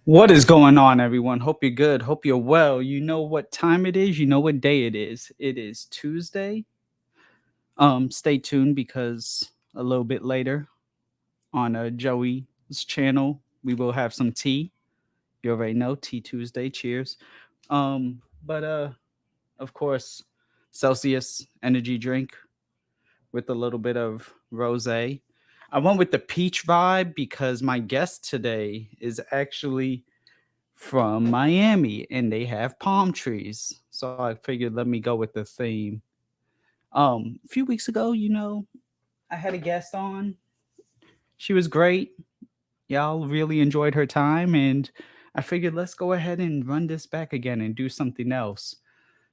What is going on, everyone? Hope you're good. Hope you're well. You know what time it is. You know what day it is. It is Tuesday. Stay tuned because a little bit later on Joey's channel, we will have some tea. You already know Tea Tuesday. Cheers. But of course, Celsius energy drink with a little bit of rosé. I went with the peach vibe because my guest today is actually from Miami and they have palm trees. So I figured let me go with the theme. A few weeks ago, I had a guest on. She was great. Y'all really enjoyed her time and I figured let's go ahead and run this back again and do something else.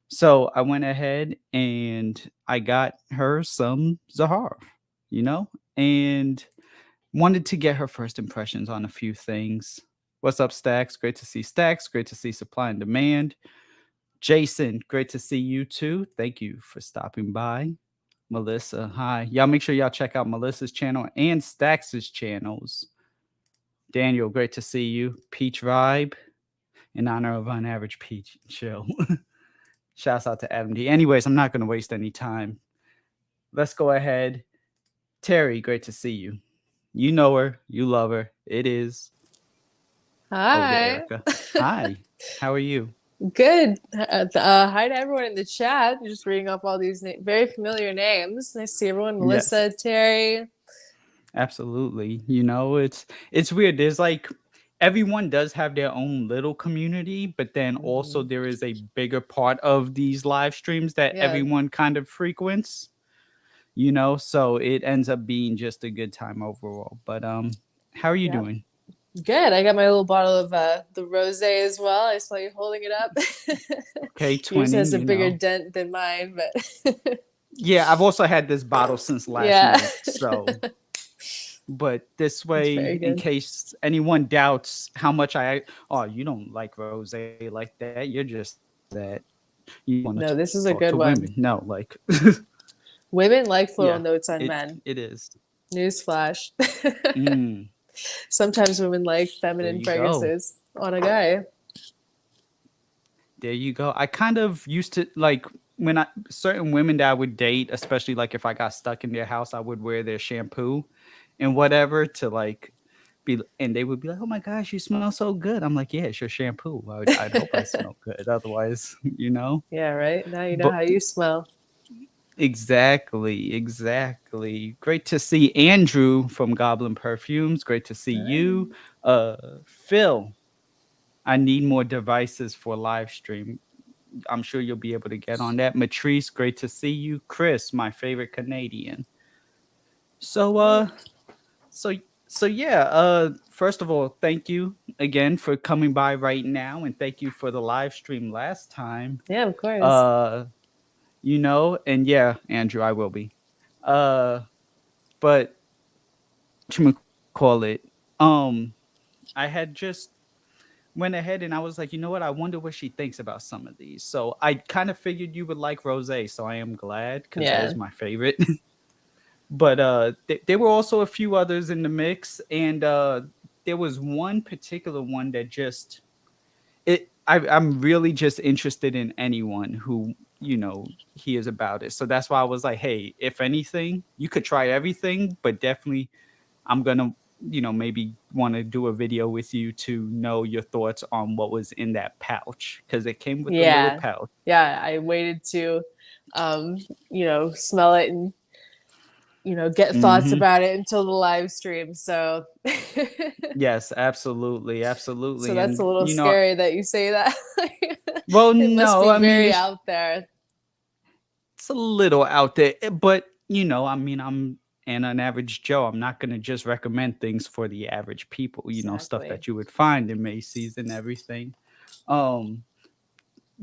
So I went ahead and I got her some Zaharoff, you know, and wanted to get her first impressions on a few things. What's up, Stacks? Great to see Stacks. Great to see Supply and Demand. Jason, great to see you too. Thank you for stopping by. Melissa, hi. Y'all make sure y'all check out Melissa's channel and Stacks' channels. Daniel, great to see you. Peach Vibe, in honor of unAVERAGE Peach Chill. Shouts out to Adam D. Anyways, I'm not going to waste any time. Let's go ahead. Terry, great to see you. You know her. You love her. It is EAU D Hi. ERICA. Hi. How are you? Good. Hi to everyone in the chat. Just reading off all these very familiar names. Nice to see everyone. Yes, Melissa, Terry. absolutely. It's weird. There's like everyone does have their own little community, but then also there is a bigger part of these live streams that Yeah. everyone kind of frequents, so it ends up being just a good time overall. But how are you Yeah. doing? Good. I got my little bottle of the rosé as well. I saw you holding it up. Okay, Yours 20, has a bigger dent than mine, but Yeah, I've also had this bottle since last yeah. night. So, but this It's way, very in good. case anyone doubts how much oh, you don't like rose like that. You're just that you want to No, this is a talk good to one. women. No, like, Women like floral yeah, notes on it men. it is. Newsflash. Mm, Sometimes women like there feminine you go. fragrances on a guy. There you go. I kind of used to like when I certain women that I would date, especially like if I got stuck in their house, I would wear their shampoo and whatever to like and they would be like, "Oh my gosh, you smell so good." I'm like, "Yeah, it's your shampoo. I'd hope I smell good. Otherwise, you know." Yeah, right. Now you know But how you smell. exactly, exactly. Great to see Andrew from Goblin Perfumes. Great to see you. Phil, I need more devices for live stream. I'm sure you'll be able to get on that. Matrice, great to see you. Chris, my favorite Canadian. So so so yeah, first of all, thank you again for coming by right now and thank you for the live stream last time. Yeah, of course. Uh and yeah, Andrew, I will be. Uh but what call it? I had just went ahead and I was like, you know what? I wonder what she thinks about some of these. So I kind of figured you would like rosé, so I am glad because that Yeah. is my favorite. But there were also a few others in the mix, and there was one particular one that just I'm really just interested in anyone who hears about it. So that's why I was like, hey, if anything, you could try everything, but definitely I'm gonna maybe want to do a video with you to know your thoughts on what was in that pouch because it came with a little Yeah. pouch. Yeah. I waited to smell it and get thoughts Hmm. about it until the live stream. So Yes, absolutely, absolutely, so that's a and little scary that you say that. well, It must no, be I mean very out there. it's a little out there, but I mean, I'm an average Joe. I'm not gonna just recommend things for the average people. Stuff Exactly. that you would find in Macy's and everything. Um,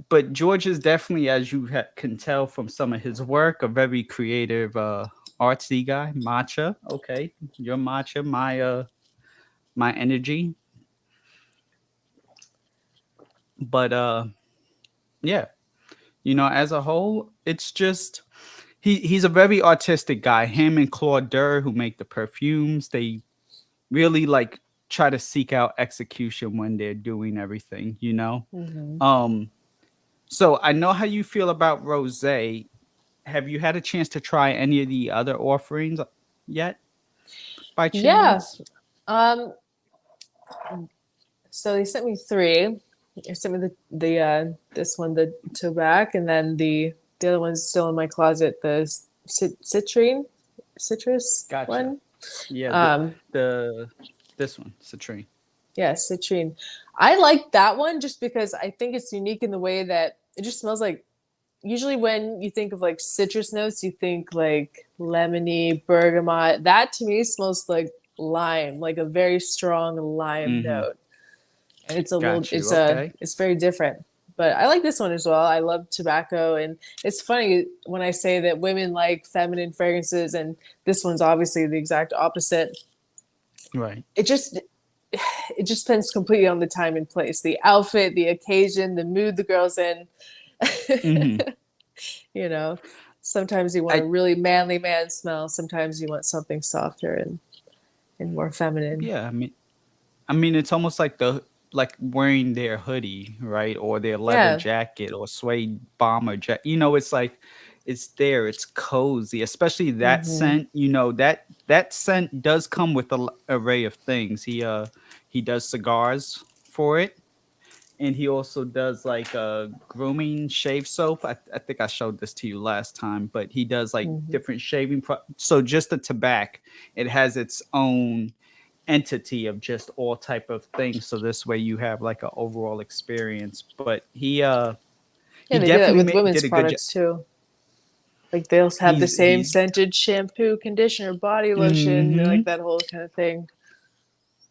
but George is definitely, as you can tell from some of his work, a very creative, artsy guy. Matcha, okay, your matcha, my energy. But yeah, as a whole, it's just he's a very artistic guy. Him and Claude Durr, who make the perfumes, they really like. try to seek out execution when they're doing everything, you know? Hmm. Um, so I know how you feel about rosé. Have you had a chance to try any of the other offerings yet, by Yeah. chance? Um, so they sent me three. They sent me the this one, the tobacco, and then the other one's still in my closet, the citrus Gotcha. one. Yeah, Um, the this one, citrine. yeah, citrine. I like that one just because I think it's unique in the way that it just smells like, usually when you think of like citrus notes, you think like lemony, bergamot. That to me smells like lime, like a very strong lime Mm-hmm. note. And it's a little, Got you. Okay. it's very different. But I like this one as well. I love tobacco, and it's funny when I say that women like feminine fragrances, and this one's obviously the exact opposite. Right. It just it just depends completely on the time and place, the outfit, the occasion, the mood the girl's in. Mm-hmm. You know, sometimes you want a I really manly man smell. Sometimes you want something softer and more feminine. yeah. I mean, it's almost like like wearing their hoodie, right, or their leather Yeah. jacket or suede bomber jacket. You know, it's like it's there. It's cozy, especially that Hmm. scent. You know that scent does come with an array of things. He does cigars for it, and he also does like a grooming shave soap. I think I showed this to you last time, but he does like Hmm. different shaving. So just the tobacco, it has its own entity of just all type of things. So this way you have like an overall experience. But he Yeah, they do that definitely with women's did a good job. products too. Like they'll have the same He's scented shampoo, conditioner, body lotion, like hmm that whole kind of thing.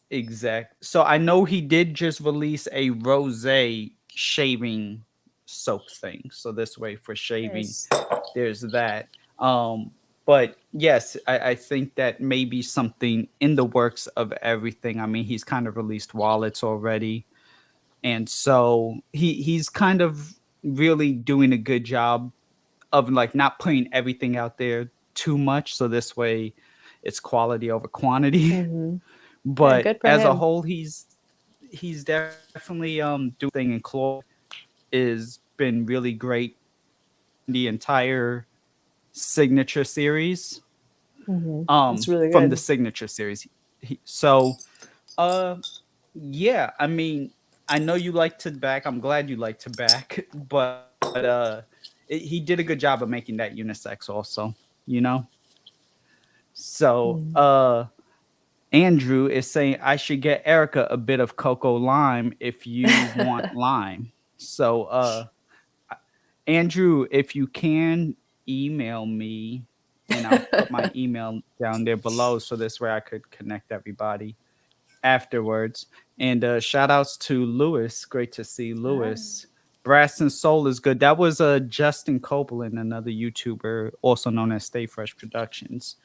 exact. So I know he did just release a rosé shaving soap thing. So this way for shaving, Nice. there's that. Um, but yes, I think that may be something in the works of everything. I mean, he's kind of released wallets already, and so he's kind of really doing a good job of like not putting everything out there too much. So this way, it's quality over quantity. Hmm. Yeah, But good for as a him. whole, he's definitely doing thing, and Claude is been really great the entire signature series. Hmm. It's really From the good. signature series. So uh yeah, I mean, I know you like to back. I'm glad you like to back, but he did a good job of making that unisex also, you know? So Mm. Andrew is saying I should get Erica a bit of cocoa lime if you want lime. So Andrew, if you can email me, and I'll put my email down there below so this way I could connect everybody afterwards. And shout outs to Lewis. Great to see Ah. Lewis. Brass and Soul is good. That was Justin Copeland, another YouTuber, also known as Stay Fresh Productions.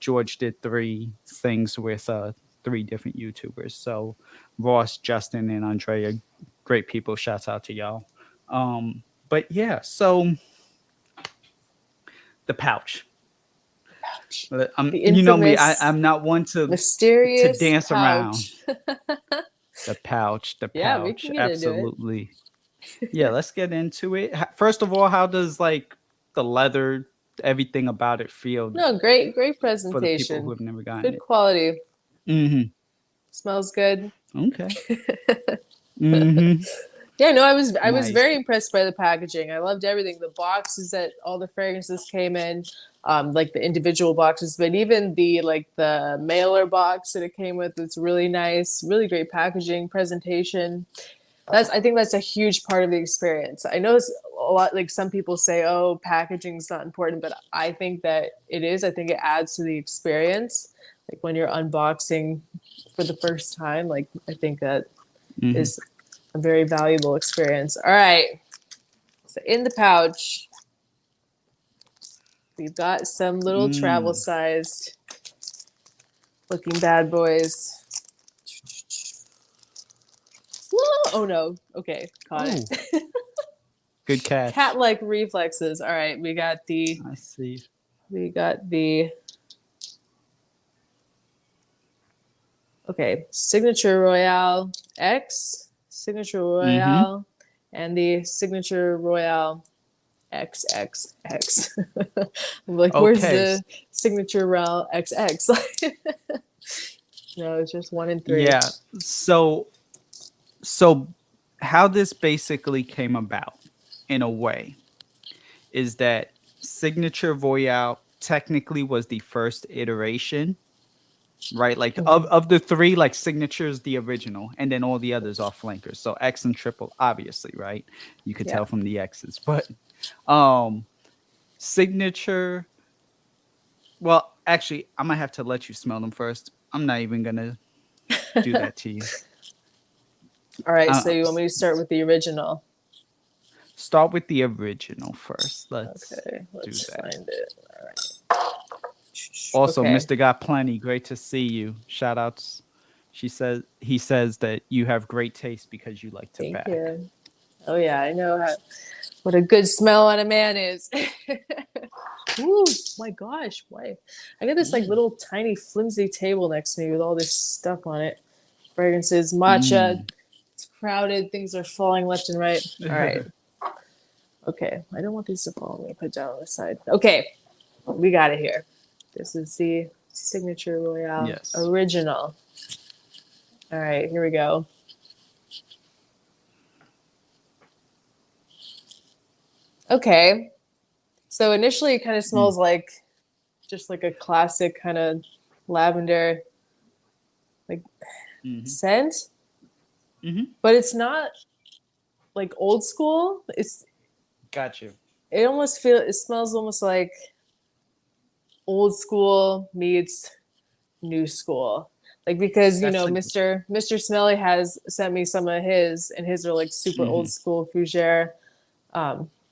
George did three things with three different YouTubers. So Ross, Justin, and Andrea, great people. Shouts out to y'all. But yeah, so the pouch. Pouch. I'm, The you know me. infamous I'm not one to mysterious dance around. pouch. The pouch, the Yeah, we pouch, can get into it. absolutely. Yeah, let's get into it. First of all, how does like the leather, everything about it feel No, great for the people who presentation. have never gotten Good it? quality. Mm-hmm. Smells good. Okay. Mm-hmm. Yeah, no, I was Nice. very impressed by the packaging. I loved everything. The boxes that all the fragrances came in, like the individual boxes, but even the mailer box that it came with, it's really nice, really great packaging, presentation. I think that's a huge part of the experience. I know it's a lot, like some people say, oh, packaging's not important, but I think that it is. I think it adds to the experience. Like when you're unboxing for the first time, like I think that Mm-hmm. is a very valuable experience. All right. So in the pouch, we've got some little travel Mm. sized looking bad boys. Oh no. Okay, caught Oh, it. good catch. Cat-like reflexes. All right, I see. we got the Okay, Signature Royale X, Signature Mm-hmm. Royale, and the Signature Royale XXX. I'm like, where's Okay. the Signature Royale XX? No, it's just 1 and 3. Yeah. So how this basically came about in a way is that Signature Voyale technically was the first iteration, right? Like Mhm. of the three, like Signature's the original, and then all the others are flankers. So X and triple, obviously, right? You could Yeah. tell from the X's. But um Signature, well, actually, I'm gonna have to let you smell them first. I'm not even gonna do that to you. All right, so Uh, you want me to start with the original? Start with the original first. Let's Okay, do let's that. find it. All right. Also, Okay. Mr. Got Plenty, great to see you. Shout outs. He says that you have great taste because you like Thank tobacco. you. Oh yeah, I know what a good smell on a man is. Ooh, my gosh, why? I got this like Ooh. little tiny flimsy table next to me with all this stuff on it. Fragrances, matcha. Mm. It's crowded. Things are falling left and right. All right. Okay. I don't want these to fall. I'm gonna put it down on the side. Okay. We got it here. This is the Signature Royale Yes. Original. All right, here we go. Okay. So initially, it kind of Mm. smells like just like a classic kind of lavender like Mm-hmm. scent, Mm-hmm. but it's not like old school. Got you. It smells almost like old school meets new school. Like because That's a. Mr. Smelly has sent me some of his, and his are like super old Mm-hmm. school fougere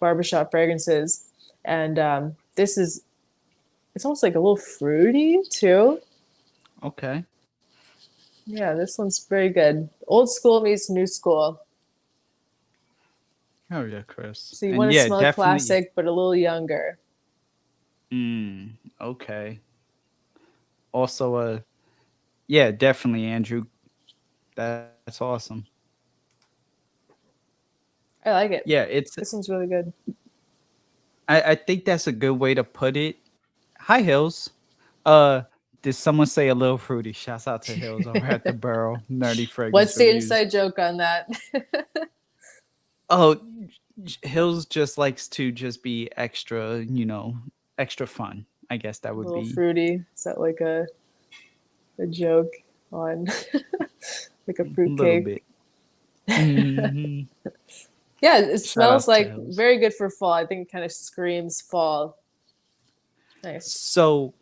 barbershop fragrances, and this is it's almost like a little fruity too. Okay. Yeah, this one's very good. Old school meets new school. Oh yeah, Chris. So you want And to yeah, smell definitely. classic, but a little younger. Okay. Also, yeah, definitely, Andrew. That's awesome. I like it. Yeah, it's. This one's really good. I think that's a good way to put it. Hi, Hills. Uh, did someone say a little fruity? Shouts out to Hills over at the Burrow Nerdy Fragrance What's the Reviews. inside joke on that? Oh, Hills just likes to just be extra, extra fun. I guess that A would little be fruity. Is that like a joke on like a a little bit. fruitcake? Hmm. Yeah, it Shout smells outs to like Hills. very good for fall. I think it kind of screams fall. Nice. So,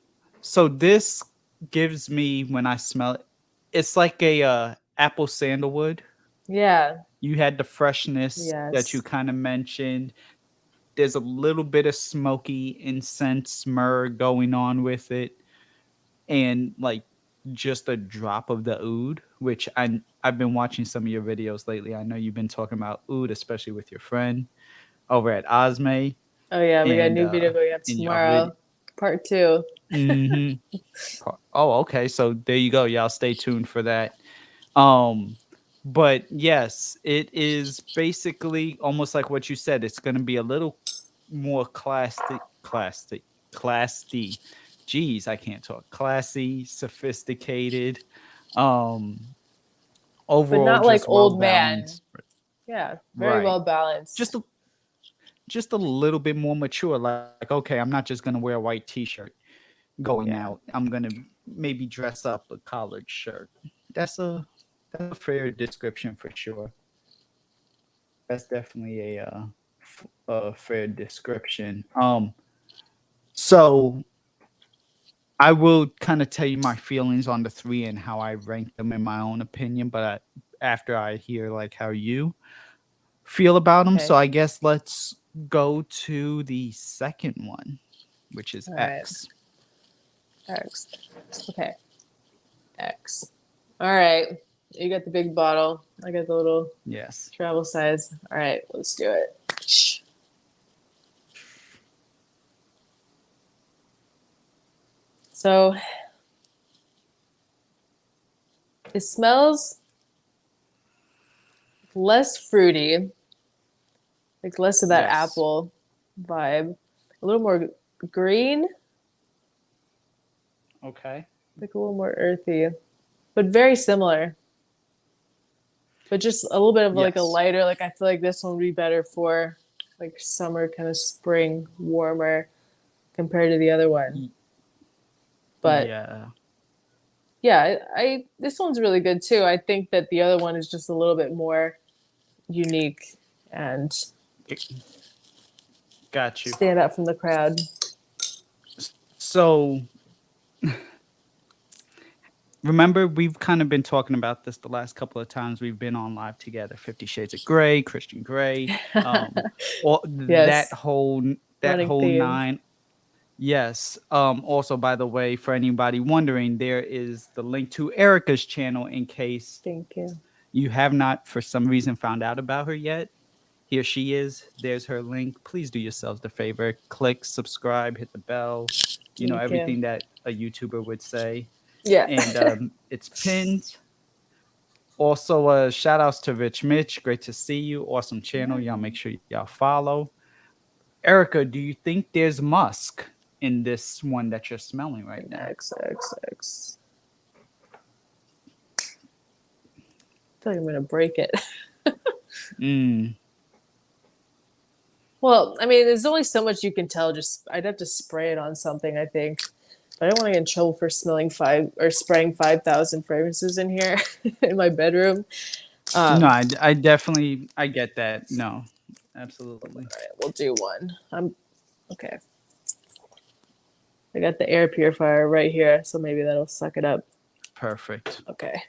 so this gives me when I smell it, it's like a apple sandalwood. Yeah. You had the freshness that you Yes. kind of mentioned. There's a little bit of smoky incense myrrh going on with it, and like just a drop of the oud, which I've been watching some of your videos lately. I know you've been talking about oud, especially with your friend over at Osme Oh yeah, we got a and new video going up in your video. tomorrow. Part 2. Hmm. Oh, okay. So there you go. Y'all stay tuned for that. Um, but yes, it is basically almost like what you said. It's going to be a little more classy. Geez, I can't talk. Classy, sophisticated. Um, But Overall, not like just well old man. balanced. Yeah, very Right. well Just balanced. a, just a little bit more mature. Like, okay, I'm not just going to wear a white T-shirt going Yeah. out. I'm going to maybe dress up a collared shirt. That's a that's a fair description for sure. That's definitely a fair description. So I will kind of tell you my feelings on the three and how I rank them in my own opinion, but after I hear like how you feel about them, so Okay. I guess let's go to the second one, which is All right. X. X. Okay. X. All right. You got the big bottle. I got the little Yes. travel size. All right, let's do it. So It smells less fruity, like less of that Yes. apple vibe, a little more green, Okay. like a little more earthy, but very similar. But just a little bit of like a Yes. lighter, like I feel like this one would be better for like summer, kind of spring, warmer compared to the other one. Y- But Yeah. yeah, I this one's really good too. I think that the other one is just a little bit more unique and G- Got you. stand out from the crowd. So remember, we've kind of been talking about this the last couple of times we've been on live together. 50 Shades of Grey, Christian Grey, all Yes, that running whole theme. nine. Yes. Also, by the way, for anybody wondering, there is the link to Erica's channel in case Thank you. you have not, for some reason, found out about her yet. Here she is. There's her link. Please do yourselves the favor. Click, subscribe, hit the bell. You know, Thank you. everything that a YouTuber would say. Yeah. And it's pinned. Also, shout outs to Rich Mitch. Great to see you. Awesome channel. Y'all make sure y'all follow. Erica, do you think there's musk in this one that you're smelling right now? XXX. I feel like I'm gonna break it. Mm, Well, I mean, there's only so much you can tell. Just I'd have to spray it on something, I think. But I don't want to get in trouble for smelling five or spraying 5,000 fragrances in here in my bedroom. no, Um, I definitely I get that. No, absolutely. all right, we'll do one. I'm okay. I got the air purifier right here, so maybe that'll suck it up. Perfect. Okay.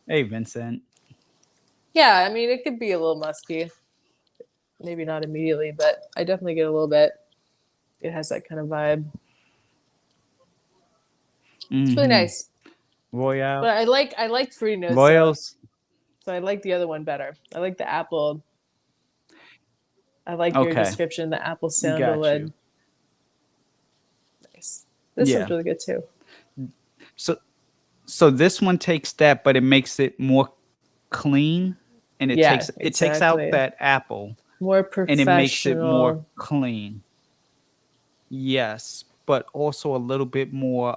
Hey, Vincent. Yeah, I mean, it could be a little musky. Maybe not immediately, but I definitely get a little bit. It has that kind of vibe. It's really Mm-hmm. nice. Royale. But I like fruity notes though. Royals. So I like the other one better. I like the apple. I like your Okay. description, the apple Got you. sandalwood. Nice. This one's Yeah. really good too. So so this one takes that, but it makes it more clean, and Yeah, it takes out exactly. that apple, More and it makes it more professional. clean. Yes, but also a little bit more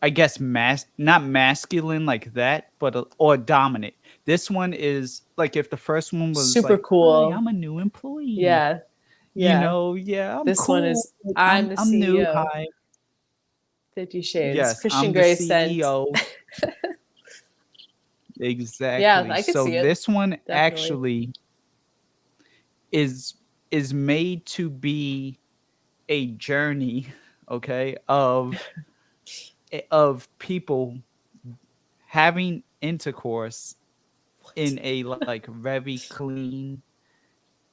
I guess not masculine like that, but or dominant. This one is like if the first one was Super like, "Hi, cool. I'm a new employee." Yeah. You Yeah. know, yeah, I'm This one cool. is I'm the I'm new. CEO. Hi. 50 Shades. Yes, Christian I'm the Grey scent. CEO. Yeah, Exactly. I could So see it. this one Definitely. actually is is made to be a journey, okay, of people having intercourse in a like very clean,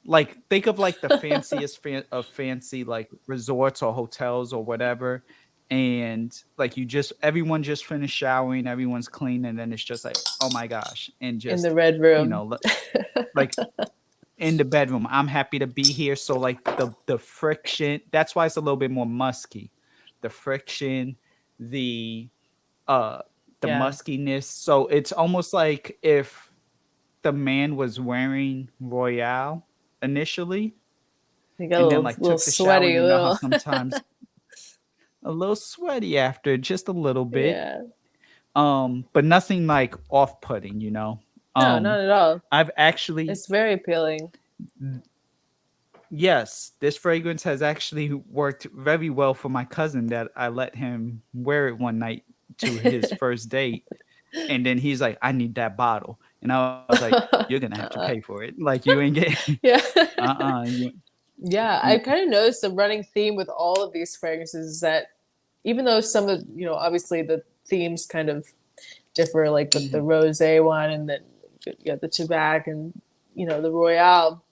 like think of like the fanciest of fancy like resorts or hotels or whatever, and like you just everyone just finished showering, everyone's clean, and then it's just like, oh my gosh, and In the just, red you room. know, like in the bedroom, I'm happy to be here. So like the friction, that's why it's a little bit more musky, the friction, the uh the Yeah. muskiness. So it's almost like if the man was wearing Royale initially You got and then a like little took the shower. sweaty, You know how little. sometimes a little sweaty after, just a little bit. Yeah. But nothing like off-putting, you know. No, not at all. I've actually, It's very appealing. yes, this fragrance has actually worked very well for my cousin that I let him wear it one night to his first date. And then he's like, I need that bottle. And I was like, you're gonna have to pay for it. Like you ain't getting Yeah. you, Yeah, I you kind of noticed the running theme with all of these fragrances is that even though some of, obviously the themes kind of differ, like with the mhm, rose one and then you got the tobacco and, the Royale,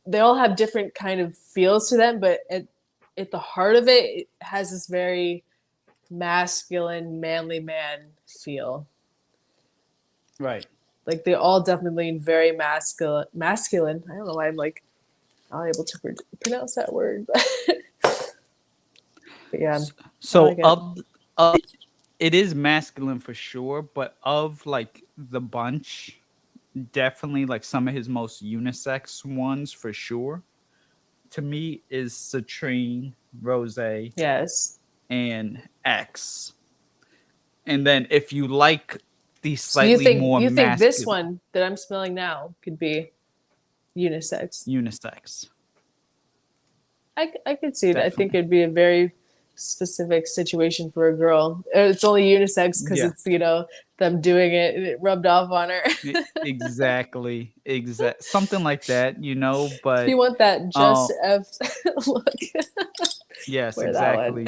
they all have different kind of feels to them, but at the heart of it, it has this very masculine, manly man feel. right. Like they all definitely lean very masculine. Masculine. I don't know why I'm like not able to pronounce that word. But But yeah, I So like it. it is masculine for sure, but of like the bunch, definitely like some of his most unisex ones for sure. To me is Citrine, Rose, Yes. and X. And then if you like the So slightly more you think this masculine one that I'm smelling now could be unisex? unisex, I could see that. I think definitely. it'd be a very specific situation for a girl. It's only unisex because Yeah. it's them doing it and it rubbed off on her. Exactly. Something like that, If you but want that uh just F look, yes, wear that one. exactly.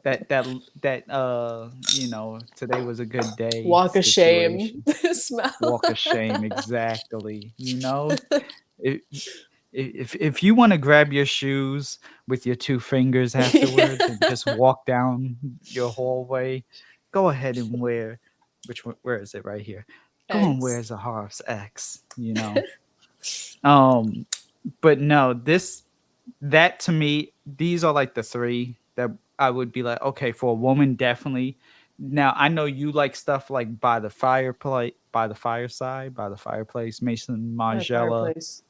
That today was a good day Walk of shame situation. smell. Walk of shame, exactly. If if you want to grab your shoes with your two fingers Yeah. afterwards and just walk down your hallway, go ahead and wear where is it right here? Go and wear Eggs. Zaharoff's X. Um, but no, that to me, these are like the three that I would be like, okay, for a woman, definitely. Now I know you like stuff like by the fireplace, by the fireside, by the fireplace, Mason By the Margiela, fireplace.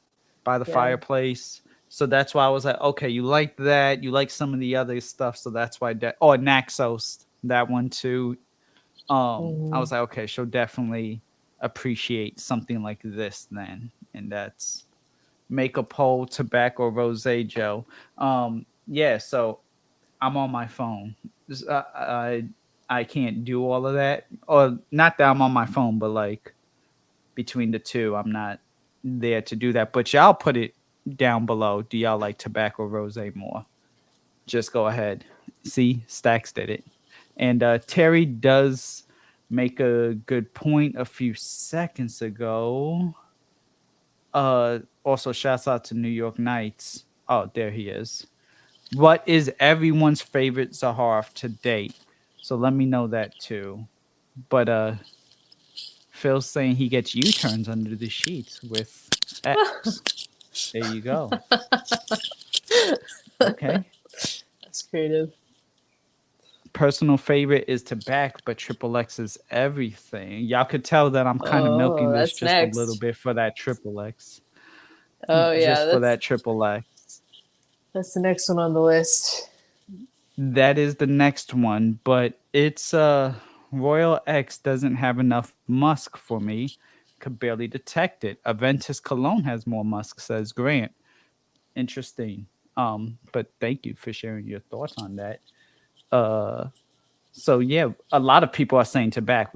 by the Yeah. fireplace. So that's why I was like, okay, you like that, you like some of the other stuff, so that's why Naxos, that one too. I Hmm. was like, okay, she'll definitely appreciate something like this then, and that's make a poll tobacco rose Joe. Yeah, so I'm on my phone. I can't do all of that, or not that I'm on my phone, but like between the two, I'm not there to do that. But y'all put it down below. Do y'all like tobacco rose more? Just go ahead. See, Stacks did it. And Terry does make a good point a few seconds ago. Also, shouts out to New York Knights. Oh, there he is. What is everyone's favorite Zaharoff to date? So let me know that too. But Phil's saying he gets U-turns under the sheets with X. There you go. Okay. That's creative. Personal favorite is tobacco, but Triple X is everything. Y'all could tell that I'm kind of Oh, milking this that's just a little next. bit for that Triple X. Oh yeah, Just for that Triple X. that's the next one on the list. That is the next one, but it's Royal X doesn't have enough musk for me. Could barely detect it. Aventus Cologne has more musk, says Grant. Interesting. But thank you for sharing your thoughts on that. Uh so yeah, a lot of people are saying tobacco.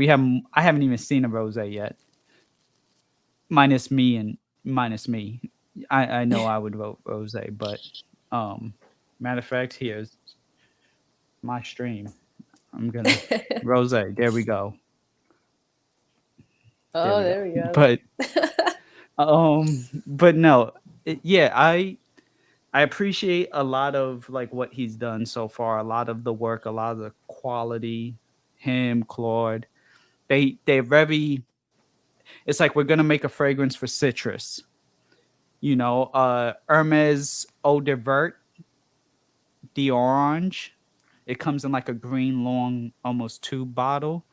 I haven't even seen a rose yet. Minus me and minus me. I know I would vote rose, but um matter of fact, here's my stream. I'm gonna rose. There we go. There Oh, we go. there we go. But but no, yeah, I appreciate a lot of like what he's done so far. A lot of the work, a lot of the quality. Him, Claude, they're very. It's like we're gonna make a fragrance for citrus. Hermes Eau de Vert, the orange. It comes in like a green, long, almost tube bottle.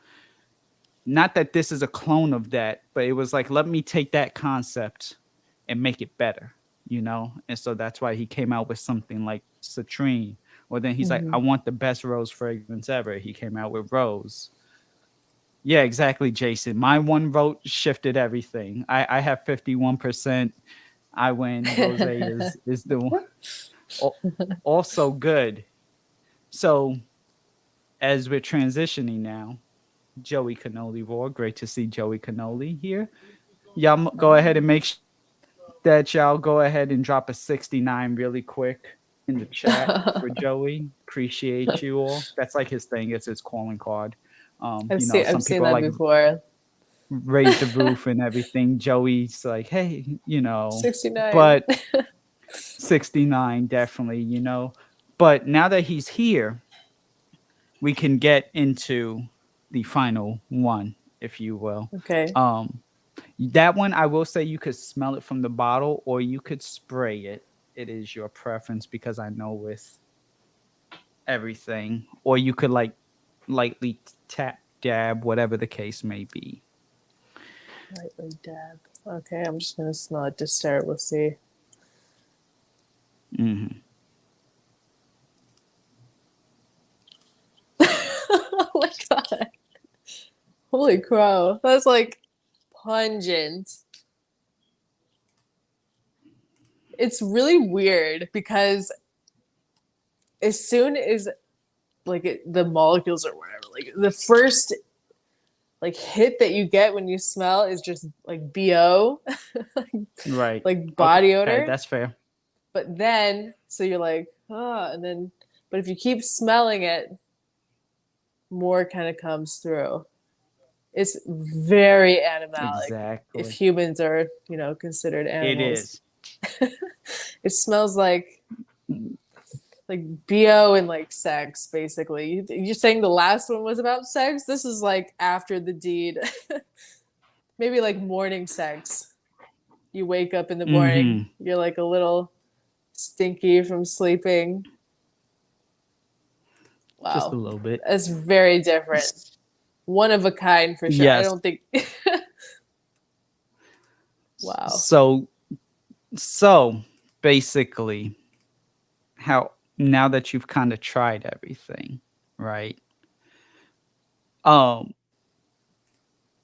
Not that this is a clone of that, but it was like, let me take that concept and make it better. And so that's why he came out with something like Citrine. Or then he's like, I Hmm. want the best rose fragrance ever. He came out with Rose. Yeah, exactly, Jason. My one vote shifted everything. I have 51%. I win. Rose is the one. Also good. So as we're transitioning now, Joey Cannoli Raw. Great to see Joey Cannoli here. Y'all go ahead and make sure that y'all go ahead and drop a 69 really quick in the chat for Joey. Appreciate you all. That's like his thing. It's his calling card. I've Some seen people are that like before. raise the roof and everything. Joey's like, hey, 69. but 69 definitely. But now that he's here, we can get into the final one, if you will. Okay. Um, That one, I will say you could smell it from the bottle or you could spray it. It is your preference because I know with everything, or you could like lightly tap, dab, whatever the case may be. Lightly dab. Okay, I'm just gonna smell it to start. We'll see. Hmm. Oh my god! Holy crow! That's like pungent. It's really weird because as soon as like the molecules or whatever, like the first like hit that you get when you smell is just like BO, Right. like body Okay, odor. that's fair. But then, so you're like, ah, and then, but if you keep smelling it, more kind of comes through. It's very animalic if Exactly. humans are, considered It animals. is. It smells like BO and like sex, basically. You're saying the last one was about sex? This is like after the deed. Maybe like morning sex. You wake up in the morning, Hmm. you're like a little stinky from sleeping. Just a Wow. little bit. That's very different. One of a kind for sure. I Yes. don't think wow. So so basically, how now that you've kind of tried everything, right? Um,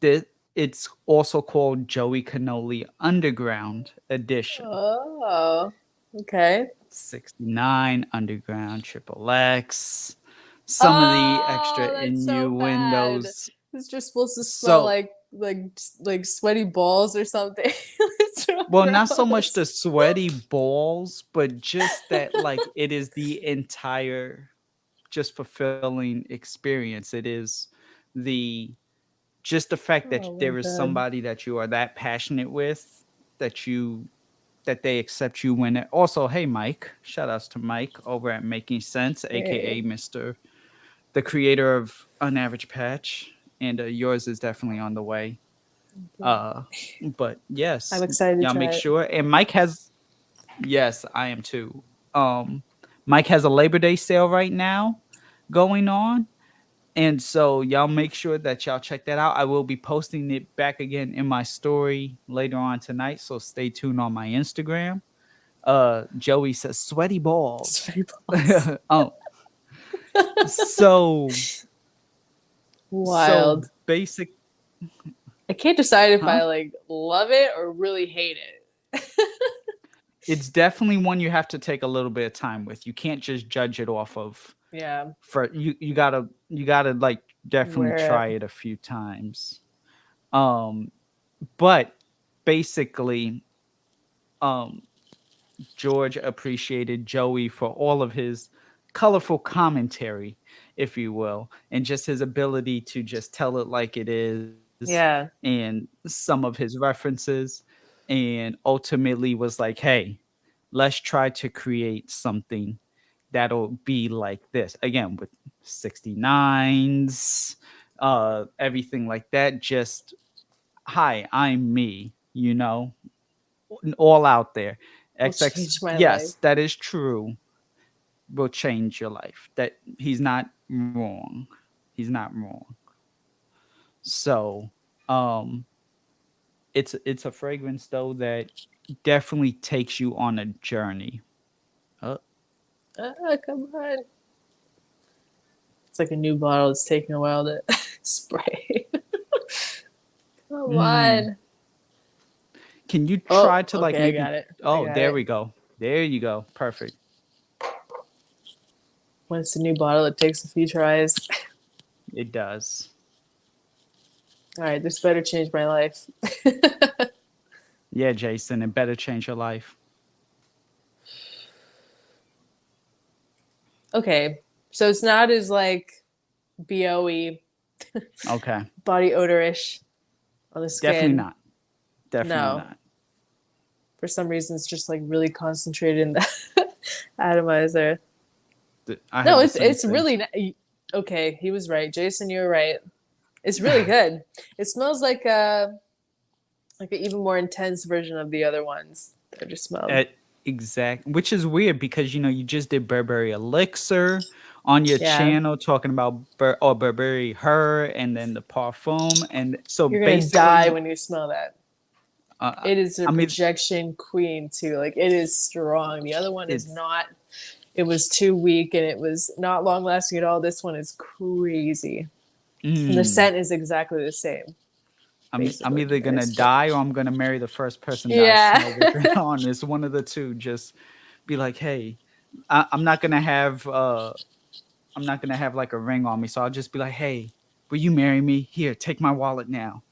this, it's also called Joey Cannoli Underground Edition. Oh. Okay. 69 Underground Triple X. Some of the extra Oh, that's so bad. innuendos. It's just supposed to smell So, like sweaty balls or something. It's so well, not so much gross. the sweaty balls, but just that, like, it is the entire just fulfilling experience. It is the just the fact that Oh my there is god. somebody that you are that passionate with, that you that they accept you when also, hey Mike, shout outs to Mike over at Making Sense, aka Hey. Mr. the creator of Unaverage Patch, and yours is definitely on the way. Uh but I'm yes, excited to y'all try make it. sure. And Mike has, yes, I am too. Mike has a Labor Day sale right now going on. And so y'all make sure that y'all check that out. I will be posting it back again in my story later on tonight. So stay tuned on my Instagram. Joey says sweaty balls. Sweaty balls. Oh, so so Wild. basic, I can't decide if huh? I like love it or really hate it. It's definitely one you have to take a little bit of time with. You can't just judge it off of Yeah. for you gotta like definitely Wear it. try it a few times. Um, but basically, um, George appreciated Joey for all of his colorful commentary, if you will, and just his ability to just tell it like it is, Yeah. and some of his references, and ultimately was like, hey, let's try to create something that'll be like this again with 69s, everything like that. Just, hi, I'm me, all out there. Will XX, change my life. yes, that is true. Will change your life. That he's not wrong. He's not wrong. So, um, it's a fragrance though that definitely takes you on a journey. Uh, Come on. It's like a new bottle. It's taking a while to spray. Come mm. on. Can you Oh, try to like okay. I got maybe? it. I Oh, got there it. we go. There you go. Perfect. When it's a new bottle, it takes a few tries. It does. All right. This better change my life. Yeah, Jason, it better change your life. Okay. So it's not as like BOE Okay. body odorish on the Definitely skin. not. Definitely No. not. For some reason, it's just like really concentrated in the atomizer. I No, have the it's same it's thing. really okay. He was right, Jason. You were right. It's really good. It smells like an even more intense version of the other ones that I just smelled. At exact, which is weird because you just did Burberry Elixir on your Yeah. channel talking about Burberry Her and then the parfum. And so You're gonna die basically, when you smell that. uh, It is a I mean, projection queen too. Like it is strong. The other one is it's not. It was too weak and it was not long lasting at all. This one is crazy. And the mm, scent is exactly the same, I'm basically. either gonna Nice, but die or I'm gonna marry the first person that I yeah. smell with it on. It's one of the two. Just be like, hey, I'm not gonna have I'm not gonna have like a ring on me, so I'll just be like, hey, will you marry me? Here, take my wallet now.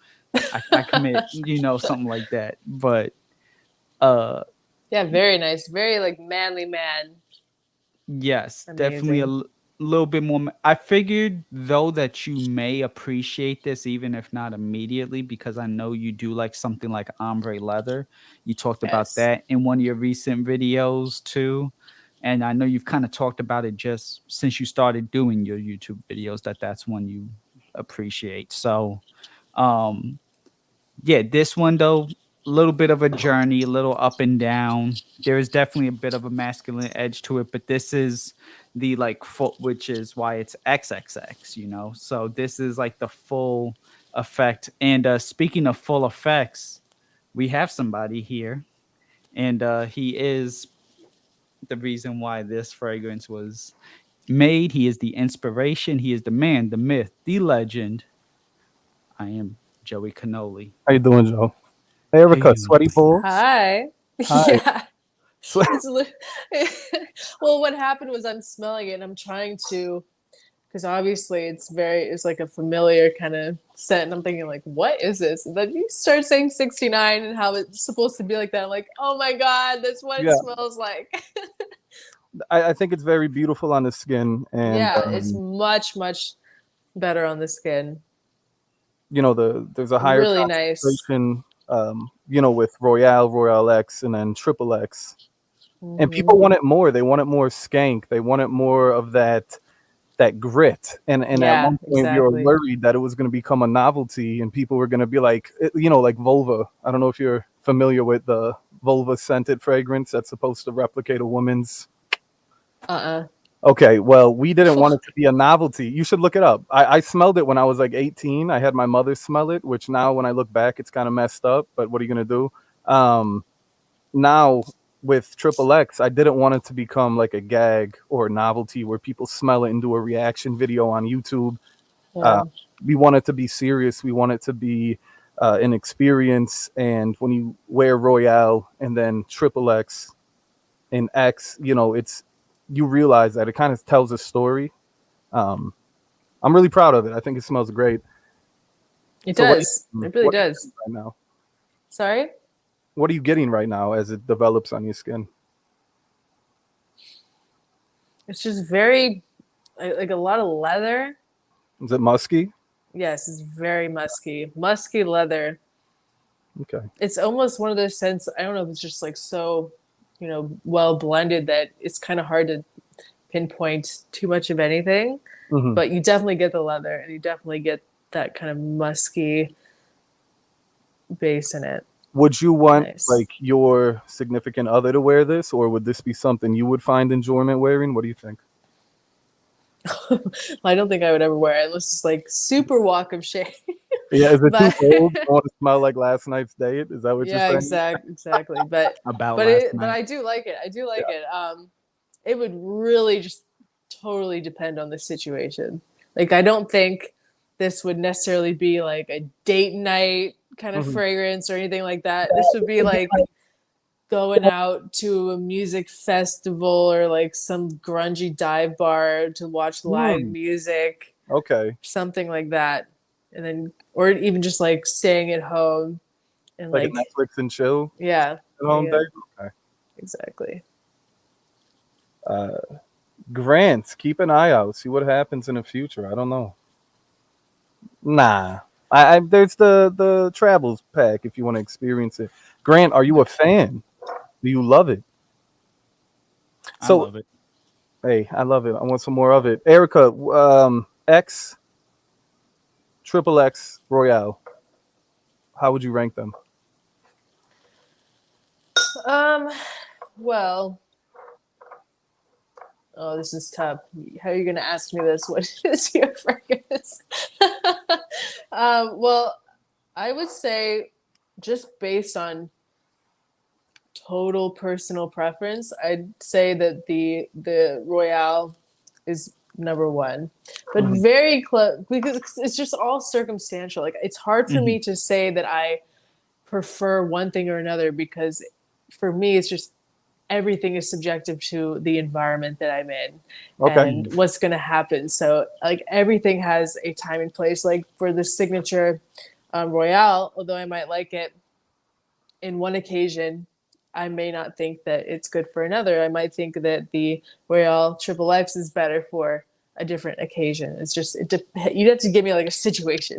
I commit, something like that. But uh Yeah, very nice. Very like manly man. yes, definitely Amazing. little bit more. I figured though that you may appreciate this even if not immediately because I know you do like something like ombre leather. You talked about Yes. that in one of your recent videos too. And I know you've kind of talked about it just since you started doing your YouTube videos that's one you appreciate. So, um yeah, this one though, a little bit of a journey, a little up and down. There is definitely a bit of a masculine edge to it, but this is the like full, which is why it's XXX. So this is like the full effect. And speaking of full effects, we have somebody here, and he is the reason why this fragrance was made. He is the inspiration. He is the man, the myth, the legend. I am Joey Cannoli. How you doing, Joe? Hey, How you Erica, doing? sweaty balls. Hi. Hi. Yeah. So, It's well, what happened was I'm smelling it and I'm trying to, because obviously it's like a familiar kind of scent, and I'm thinking like, what is this? And then you start saying 69 and how it's supposed to be like that. I'm like, oh my god, that's what it yeah, smells like. I think it's very beautiful on the skin, and Yeah, it's much better on the skin. there's a higher Really nice. concentration, with Royale X, and then Triple X, and Hmm. people want it more. They want it more skank. They want it more of that grit. And at Yeah, one point, we were exactly. worried that it was going to become a novelty, and people were going to be like, like Vulva. I don't know if you're familiar with the Vulva scented fragrance that's supposed to replicate a woman's. Uh-uh. Okay, well, we didn't want it to be a novelty. You should look it up. I smelled it when I was like 18. I had my mother smell it, which now when I look back, it's kind of messed up. But what are you gonna do? Now with Triple X, I didn't want it to become like a gag or a novelty where people smell it and do a reaction video on YouTube. Uh, Yeah. we want it to be serious. We want it to be an experience. And when you wear Royale and then Triple X and X, you realize that it kind of tells a story. Um, I'm really proud of it. I think it smells great. It So does. It really what are you does. getting right now? Sorry? What are you getting right now as it develops on your skin? It's just very like a lot of leather. Is it musky? Yes, it's very musky. Musky leather. Okay. It's almost one of those scents. I don't know if it's just like so, well blended that it's kind of hard to pinpoint too much of anything. Hmm. But you definitely get the leather and you definitely get that kind of musky base in it. Would you want Nice. like your significant other to wear this, or would this be something you would find enjoyment wearing? What do you think? I don't think I would ever wear it unless it's like super walk of shame. Yeah, is it too But cold? You want to smell like last night's date? Is that what you're yeah, saying? exactly. But About but last it but night. I do like it. I do like Yeah. it. It would really just totally depend on the situation. Like I don't think this would necessarily be like a date night kind of Mhm. fragrance or anything like that. This would be like going out to a music festival or like some grungy dive bar to watch live Hmm. music, Okay. something like that. And then or even just like staying at home and Like a like Netflix and chill yeah, at there home you day. go. Okay. Exactly. Uh, Grant, keep an eye out. See what happens in the future. I don't know. Nah. There's the travels pack if you want to experience it. Grant, are you a fan? Do you love it? I So, love it. hey, I love it. I want some more of it. Erica, X, Triple X, Royale. How would you rank them? Um well, Oh, this is tough. How are you going to ask me this? What is your fragrance? Well, I would say just based on total personal preference, I'd say that the Royale is number one, but Mhm. very close because it's just all circumstantial. Like it's hard for me to say that I prefer one thing or another because for me it's just everything is subjective to the environment that I'm in Okay. and what's going to happen. So like everything has a time and place. Like for the signature Royale, although I might like it in one occasion, I may not think that it's good for another. I might think that the Royale Triple X is better for a different occasion. It's just you'd have to give me like a situation,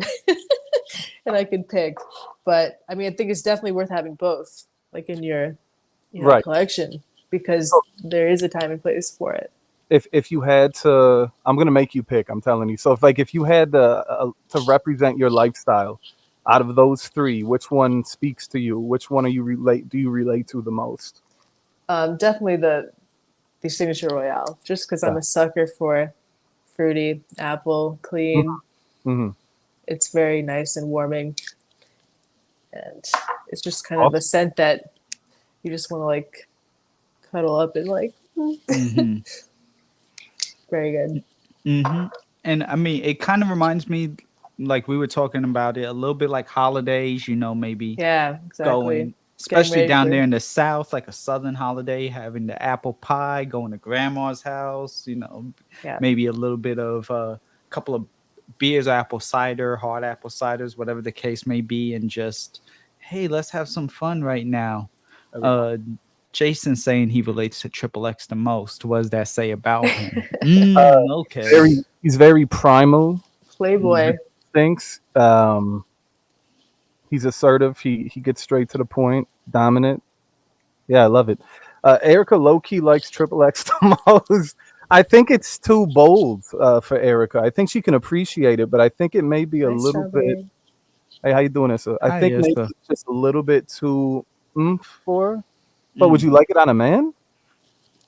and I could pick. But I mean, I think it's definitely worth having both, like in your Right. collection, because So there is a time and place for it. if you had to, I'm gonna make you pick. I'm telling you. So if you had to represent your lifestyle out of those three, which one speaks to you? Which one do you relate to the most? Definitely the signature Royale, just because I'm Yeah. a sucker for fruity, apple, clean. Mm-hmm. It's very nice and warming, and it's just kind of a Awesome. scent that you just want to like cuddle up and like. Mm-hmm. Very good. Mm-hmm. And I mean, it kind of reminds me, like we were talking about it, a little bit like holidays, maybe Yeah, exactly. going, Getting especially ready down for. there in the South, like a Southern holiday, having the apple pie, going to grandma's house, Yeah. maybe a little bit of a couple of beers, apple cider, hard apple ciders, whatever the case may be, and just, hey, let's have some fun right now. Everyone. Jason saying he relates to Triple X the most. What does that say about him? Okay. He's very primal. Playboy. Thinks. He's assertive. He gets straight to the point. Dominant. Yeah, I love it. Erica low key likes Triple X the most. I think it's too bold for Erica. I think she can appreciate it, but I think it may be a Hi, little bit. Strawberry. Hey, how you doing, Issa? I Hi, think maybe Esther. it's just a little bit too for her. But would Mm. you like it on a man?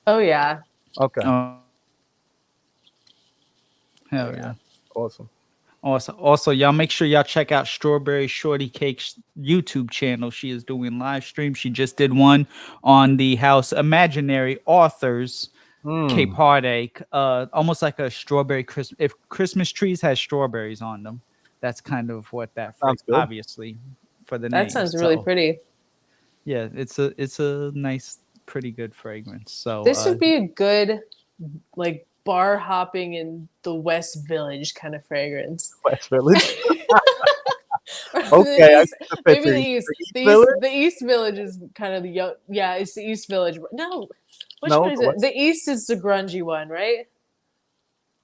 Oh yeah. Okay. Oh, Oh hell yeah. yeah. Awesome. Also, y'all make sure y'all check out Strawberry Shorty Cake's YouTube channel. She is doing live streams. She just did one on the House Imaginary Authors Cape Hmm. Heartache. Almost like a strawberry Christmas. If Christmas trees had strawberries on them, that's kind of what that Sounds good. obviously for the That name. sounds really So pretty. yeah, it's a nice, pretty good fragrance. So This would be a good like bar hopping in the West Village kind of fragrance. West Village. Or Okay, the I East, see the maybe picture. the East. The East The East, Village? the East Village is kind of the young. Yeah, it's the East Village. No, which No, one is the it? West. The East is the grungy one, right?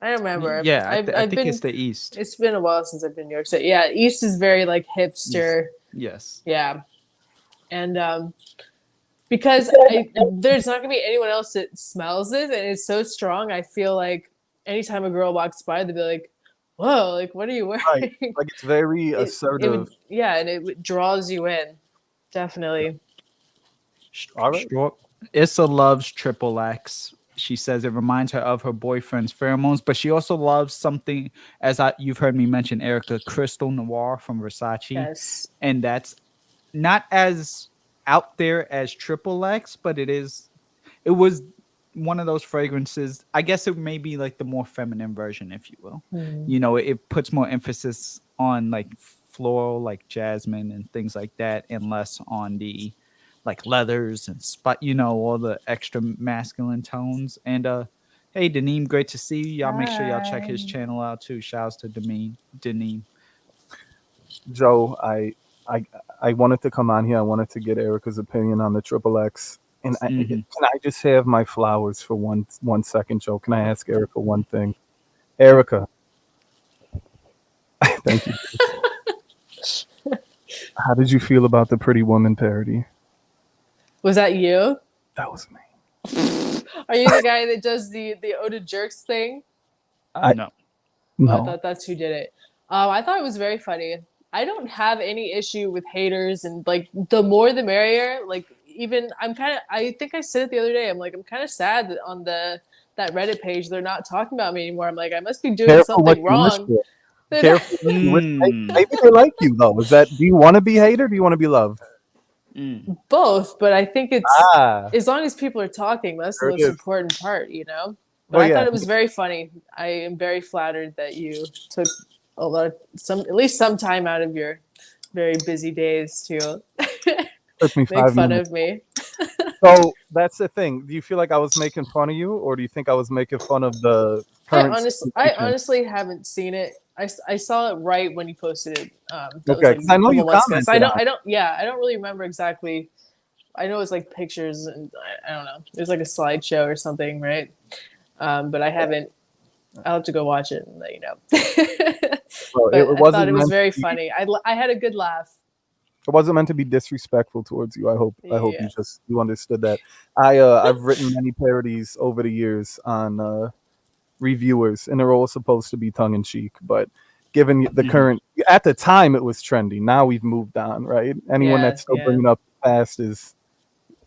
I don't remember. yeah, I I've think been. it's the East. It's been a while since I've been in New York City. Yeah, East is very like hipster. Yes. Yeah, and because there's not gonna be anyone else that smells it, and it's so strong. I feel like anytime a girl walks by, they'd be like, "Whoa, like what are you wearing?" Right. Like it's very it would, assertive. yeah, and it draws you in, definitely. All right. Issa loves Triple X. She says it reminds her of her boyfriend's pheromones, but she also loves something, you've heard me mention, Erica, Crystal Noir from Versace, Yes. and that's not as out there as Triple X, but it was one of those fragrances. I guess it may be like the more feminine version, if you will. Hmm. It puts more emphasis on like floral, like jasmine and things like that, and less on the like leathers and all the extra masculine tones. And hey, Deneem, great to see you. Y'all make sure y'all check his Hi. channel out too. Shouts to Deneem. Joe, I wanted to come on here. I wanted to get Erica's opinion on the Triple X. And can I just have my flowers for one second, Joe? Can I ask Erica one thing? Erica, thank you. How did you feel about the Pretty Woman parody? Was that you? That was me. Are you the guy that does the Oda Jerks thing? No. No. I thought that's who did it. I thought it was very funny. I don't have any issue with haters, and like the more the merrier. Like even I think I said it the other day. I'm like I'm kind of sad that on the that Reddit page, they're not talking about me anymore. I'm like, I must be doing Careful what something you wish wrong. for. They're Careful what you wish. Mm. Maybe they like you though. Is that? Do you want to be hated? Or do you want to be loved? Mm. both, but I think it's Ah, as long as people are talking, that's the there it most is. important part, you know. But Well, I thought yeah. it was very funny. I am very flattered that you took a lot of at least some time out of your very busy days to Took me make 5 fun minutes. of me. So that's the thing. Do you feel like I was making fun of you, or do you think I was making fun of the current I situation? honestly haven't seen it. I saw it right when you posted it. That was Okay, like because a I know you couple months ago. So commented on it. I don't really remember exactly. I know it's like pictures and I don't know. It was like a slideshow or something, right? But I haven't. I'll have to go watch it and let you know. Well, But it I thought wasn't it was meant very to be, funny. I had a good laugh. it wasn't meant to be disrespectful towards you. I hope Yeah. you understood that. I've written many parodies over the years on reviewers, and they're all supposed to be tongue in cheek. But given the Mhm. current, at the time it was trendy. Now we've moved on, right? Anyone Yeah, that's still yeah. bringing up the past is,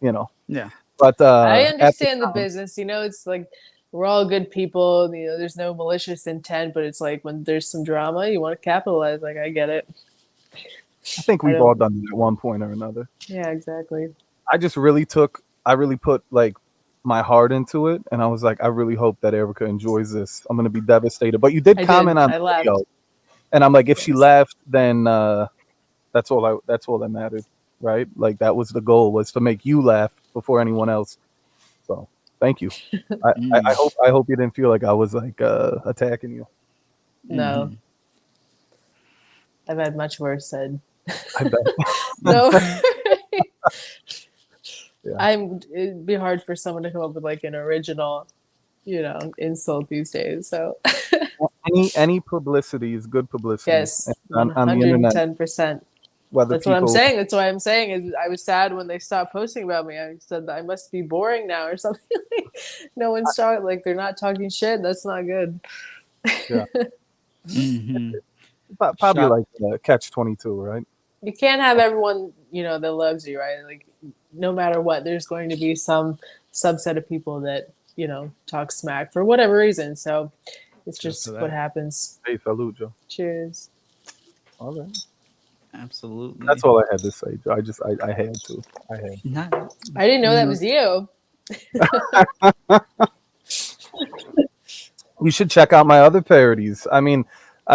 you know. Yeah. But I at the understand the time, business. You know, it's like we're all good people. You know, there's no malicious intent, but it's like when there's some drama, you want to capitalize. Like I get it. I think I we've all don't. done it at one point or another. Yeah, exactly. I really put like my heart into it, and I was like, I really hope that Erica enjoys this. I'm gonna be devastated. But you did I did. comment on I the video, laughed. and I'm like, if she Yes. laughed, then that's all that mattered, right? Like that was the goal, was to make you laugh before anyone else. So thank you. Mm. I hope you didn't feel like I was like attacking you. No, Mhm. I've had much worse said. I bet. No. Yeah. It'd be hard for someone to come up with like an original, insult these days. So Any publicity is good publicity yes, on the internet, 110%. whether That's what I'm people. saying. That's why I'm saying is I was sad when they stopped posting about me. I said that I must be boring now or something. No one's talking, like they're not talking shit. That's not good. Yeah. Mhm. Probably Shot. like catch-22, right? You can't have everyone, that loves you, right? Like no matter what, there's going to be some subset of people that, talk smack for whatever reason. So it's Cheers just to what that. happens. Hey, salute, Joe. Cheers. All right. Absolutely. That's all I had to say, Joe. I had to. I had. Not. I didn't know that No. was you. You should check out my other parodies. I mean,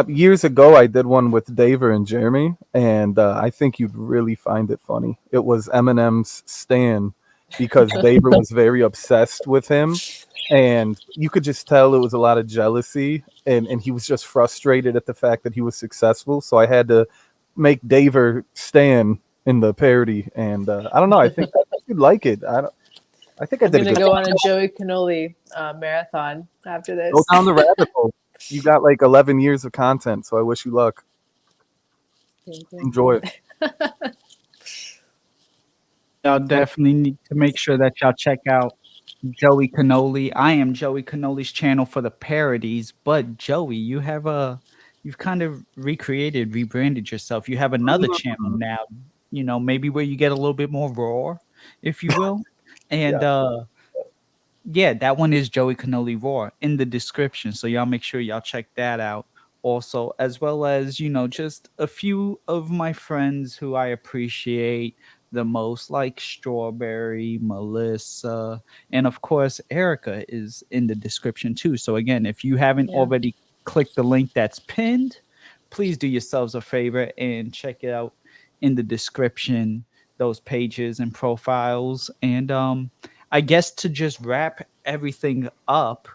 years ago I did one with Daver and Jeremy, and I think you'd really find it funny. It was Eminem's Stan, because Daver was very obsessed with him, and you could just tell it was a lot of jealousy, and he was just frustrated at the fact that he was successful. So I had to make Daver Stan in the parody, and I don't know. I think you'd like it. I think I I'm did a gonna good go job. on a Joey Cannoli marathon after Go this. down the rabbit hole. You got like 11 years of content, so I wish you luck. Thank you. Enjoy it. Y'all definitely need to make sure that y'all check out Joey Cannoli. I am Joey Cannoli's channel for the parodies, but Joey, you've kind of rebranded yourself. You have another channel Mm, now, maybe where you get a little bit more raw, if you will. And yeah. yeah, that one is Joey Cannoli Raw in the description. So y'all make sure y'all check that out also, as well as, just a few of my friends who I appreciate the most, like Strawberry, Melissa, and of course, Erica is in the description too. So again, if you haven't Yeah. already clicked the link that's pinned, please do yourselves a favor and check it out in the description, those pages and profiles. And I guess to just wrap everything up,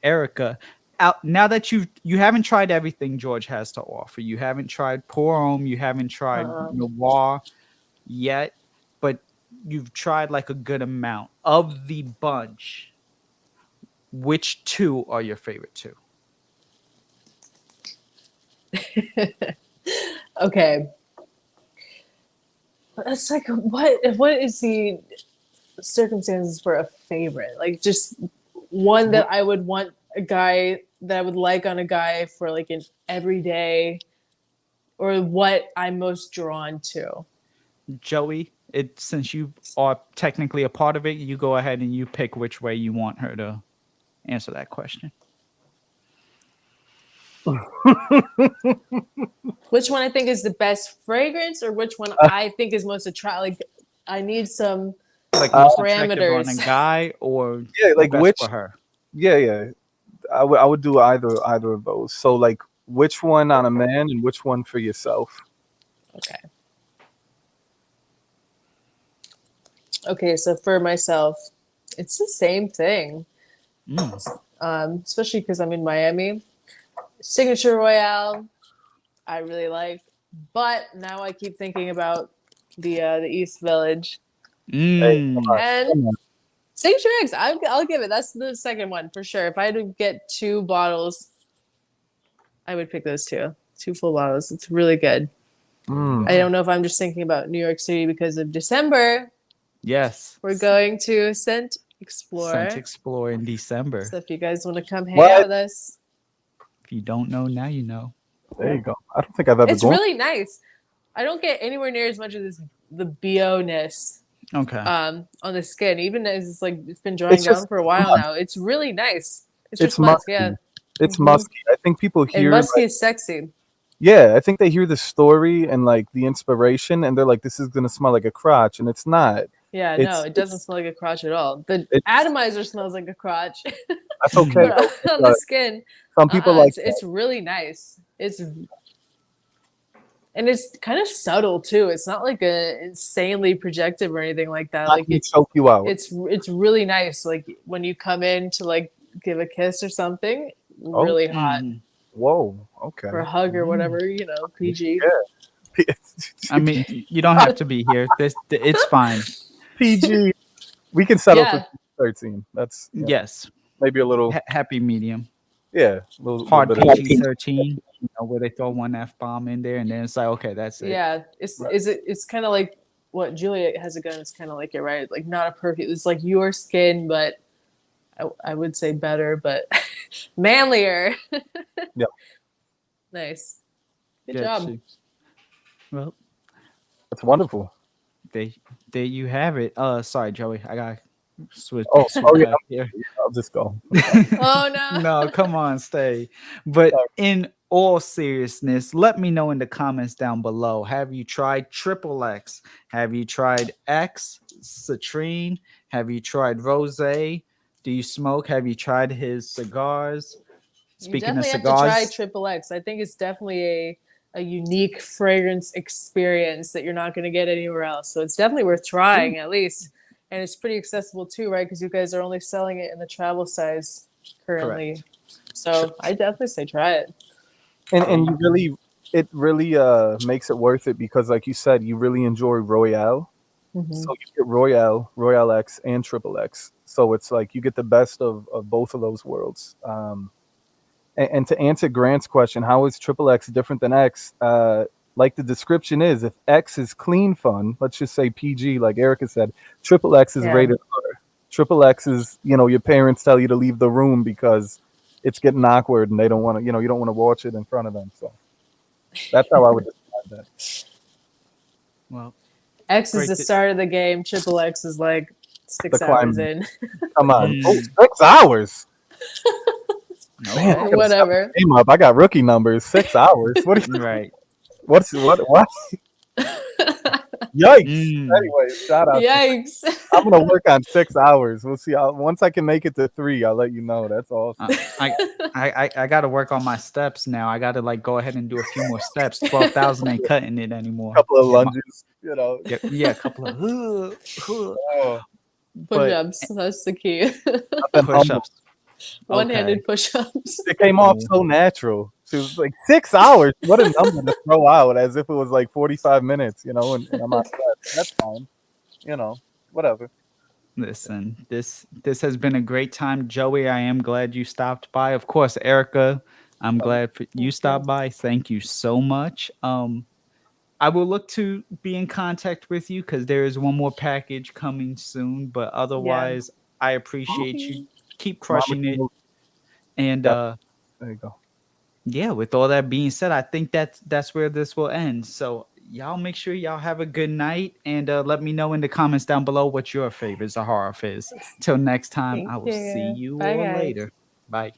Erica, out now that you haven't tried everything George has to offer. You haven't tried Pour Homme, you haven't tried Uh-uh. Noir yet, but you've tried like a good amount. Of the bunch, which two are your favorite two? Okay. It's like what is the circumstances for a favorite? Like just one that I would want a guy that I would like on a guy for like an everyday, or what I'm most drawn to. Joey, since you are technically a part of it, you go ahead and you pick which way you want her to. answer that question. Which one I think is the best fragrance, or which one I think is most attractive? Like, I need some Like most attractive on a parameters. guy, or Yeah, like best which? for her. Yeah. I would do either of those. So like, which one on a man and which one for yourself? Okay. Okay, so for myself, it's the same thing. Especially because I'm in Miami. Signature Royale, I really like, but now I keep thinking about the East Village Hey, come on, and come on. Signature Eggs. I'll give it. That's the second one for sure. If I had to get 2 bottles, I would pick those 2 full bottles. It's really good. I don't know if I'm just thinking about New York City because of December. Yes. We're going to Scent Explore. Scent Explore in December. So if you guys want to come hang out with us. If you don't know, now you know. There you go. I don't think I've ever It's gone. really nice. I don't get anywhere near as much of the BO-ness Okay. on the skin, even as it's been drying down for a while now. It's really nice. It's just musky. yeah. It's musky. I think people hear and musky is sexy. Yeah, I think they hear the story and like the inspiration, and they're like, "This is gonna smell like a crotch," and it's not. Yeah, no, it doesn't smell like a crotch at all. The atomizer smells like a crotch. That's okay. But on the skin, some people like it's really nice. And it's kind of subtle too. It's not like a insanely projective or anything like that. Like it choke you out. It's really nice. Like when you come in to like give a kiss or something, really hot. Whoa, okay. Or a hug or whatever, PG. Yeah. I mean, you don't have to be here. It's fine. PG. We can settle for 13. That's yes. Maybe a little happy medium. Yeah, hard PG-13. Where they throw one F-bomb in there, and then it's like, okay, that's it. Yeah, it's kind of like what Juliet has a gun. It's kind of like it, right? Like not a perfect. It's like your skin, but I would say better, but manlier. Yeah. Nice. Good job. Well, that's wonderful. There you have it. Sorry, Joey. I got switch. Yeah. Here. I'll just go. Oh no. No, come on, stay. But in all seriousness, let me know in the comments down below. Have you tried XXX? Have you tried X, Citrine? Have you tried Rose? Do you smoke? Have you tried his cigars? Speaking of cigars, have to try XXX. I think it's definitely a unique fragrance experience that you're not going to get anywhere else. So it's definitely worth trying at least. And it's pretty accessible too, right? Because you guys are only selling it in the travel size currently. Correct. So I definitely say try it. And it really makes it worth it because, like you said, you really enjoy Royale. Mm-hmm. So you get Royale X, and XXX. So it's like you get the best of both of those worlds. And to answer Grant's question, how is XXX different than X? Like the description is, if X is clean fun, let's just say PG, like Erica said, XXX is rated R. XXX is, your parents tell you to leave the room because it's getting awkward and they don't want to, you don't want to watch it in front of them. So that's how I would describe that. Well, X is the start of the game. XXX is like 6 hours in. Come on. 6 hours. Man, whatever. I got rookie numbers. 6 hours. What? Right. What? Yikes! Anyway, shout out. Yikes! I'm gonna work on 6 hours. We'll see. Once I can make it to 3, I'll let you know. That's awesome. I got to work on my steps now. I got to go ahead and do a few more steps. 12,000 ain't cutting it anymore. A couple of lunges, Yeah, a couple of push-ups. That's the key. Push-ups. One-handed push-ups. It came off so natural. She was like 6 hours. What a number to throw out, as if it was like 45 minutes, and I'm on set. That's fine. Whatever. Listen, this has been a great time, Joey. I am glad you stopped by. Of course, Erica, I'm glad you stopped by. Thank you so much. I will look to be in contact with you because there is one more package coming soon. But otherwise, I appreciate you. Keep crushing it. And there you go. Yeah, with all that being said, I think that's where this will end. So y'all make sure y'all have a good night, and let me know in the comments down below what your favorite Zaharoff is. Till next time, Thank I will see you. you Bye, all guys. later. Bye.